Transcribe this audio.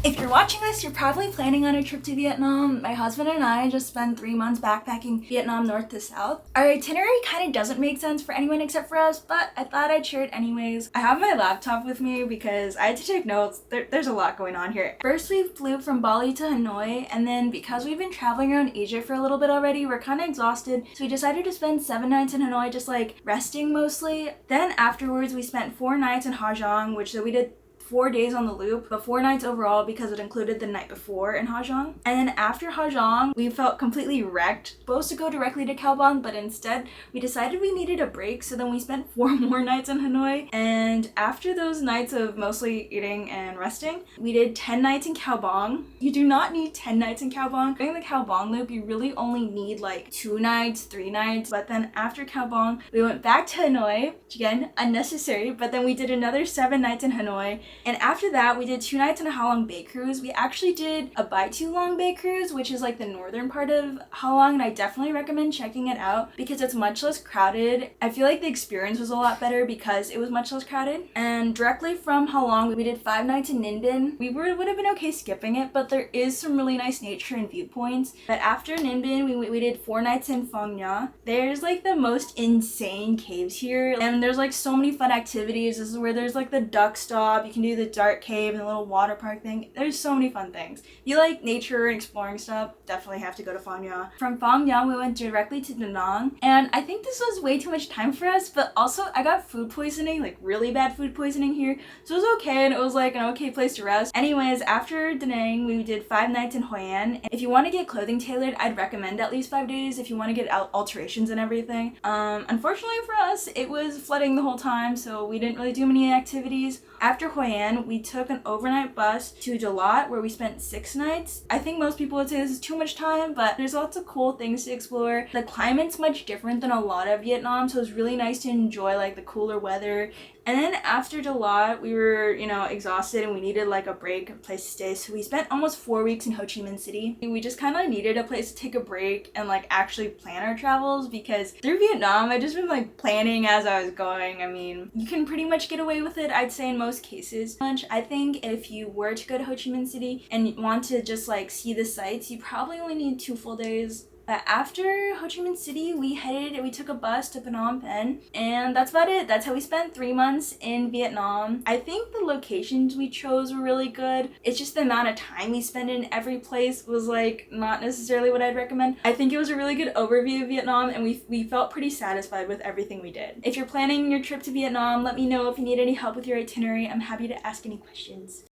If you're watching this, you're probably planning on a trip to Vietnam. My husband and I just spent 3 months backpacking Vietnam north to south. Our itinerary kind of doesn't make sense for anyone except for us, but I thought I'd share it anyways. I have my laptop with me because I had to take notes. There's a lot going on here. First, we flew from Bali to Hanoi, and then because we've been traveling around Asia for a little bit already, we're kind of exhausted, so we decided to spend 7 nights in Hanoi just like resting mostly. Then afterwards, we spent 4 nights in Ha Giang, which we did 4 days on the loop, but 4 nights overall because it included the night before in Ha Giang. And then after Ha Giang, we felt completely wrecked. Supposed to go directly to Cao Bang, but instead we decided we needed a break, so then we spent 4 more nights in Hanoi. And after those nights of mostly eating and resting, we did 10 nights in Cao Bang. You do not need 10 nights in Cao Bang. During the Cao Bang Loop, you really only need like 2 nights, 3 nights. But then after Cao Bang, we went back to Hanoi, which again, unnecessary, but then we did another 7 nights in Hanoi. And after that, we did 2 nights on a Ha Long Bay cruise. We actually did a Bai Tu Long Bay cruise, which is like the northern part of Ha Long, and I definitely recommend checking it out because it's much less crowded. I feel like the experience was a lot better because it was much less crowded. And directly from Ha Long, we did 5 nights in Ninh Binh. We would have been okay skipping it, but there is some really nice nature and viewpoints. But after Ninh Binh, we did 4 nights in Phong Nha. There's like the most insane caves here, and there's like so many fun activities. This is where there's like the duck stop. You can do the dark cave and the little water park thing. There's so many fun things. If you like nature and exploring stuff, definitely have to go to Phong Nha. From Phong Nha, we went directly to Da Nang, and I think this was way too much time for us, but also I got food poisoning, like really bad food poisoning here, so it was okay, and it was like an okay place to rest. Anyways, after Da Nang, we did 5 nights in Hoi An. And if you want to get clothing tailored, I'd recommend at least 5 days if you want to get alterations and everything. Unfortunately for us, it was flooding the whole time, so we didn't really do many activities. After Hoi An, we took an overnight bus to Dalat, where we spent 6 nights. I think most people would say this is too much time, but there's lots of cool things to explore. The climate's much different than a lot of Vietnam, so it's really nice to enjoy like the cooler weather. And then after Dalat, we were, exhausted and we needed like a break, a place to stay. So we spent almost 4 weeks in Ho Chi Minh City. We just kind of needed a place to take a break and like actually plan our travels, because through Vietnam, I just been like planning as I was going. I mean, you can pretty much get away with it, I'd say, in most cases. I think if you were to go to Ho Chi Minh City and want to just like see the sights, you probably only need 2 full days. But after Ho Chi Minh City, we took a bus to Phnom Penh, and that's about it. That's how we spent 3 months in Vietnam. I think the locations we chose were really good. It's just the amount of time we spent in every place was like not necessarily what I'd recommend. I think it was a really good overview of Vietnam, and we felt pretty satisfied with everything we did. If you're planning your trip to Vietnam, let me know if you need any help with your itinerary. I'm happy to ask any questions.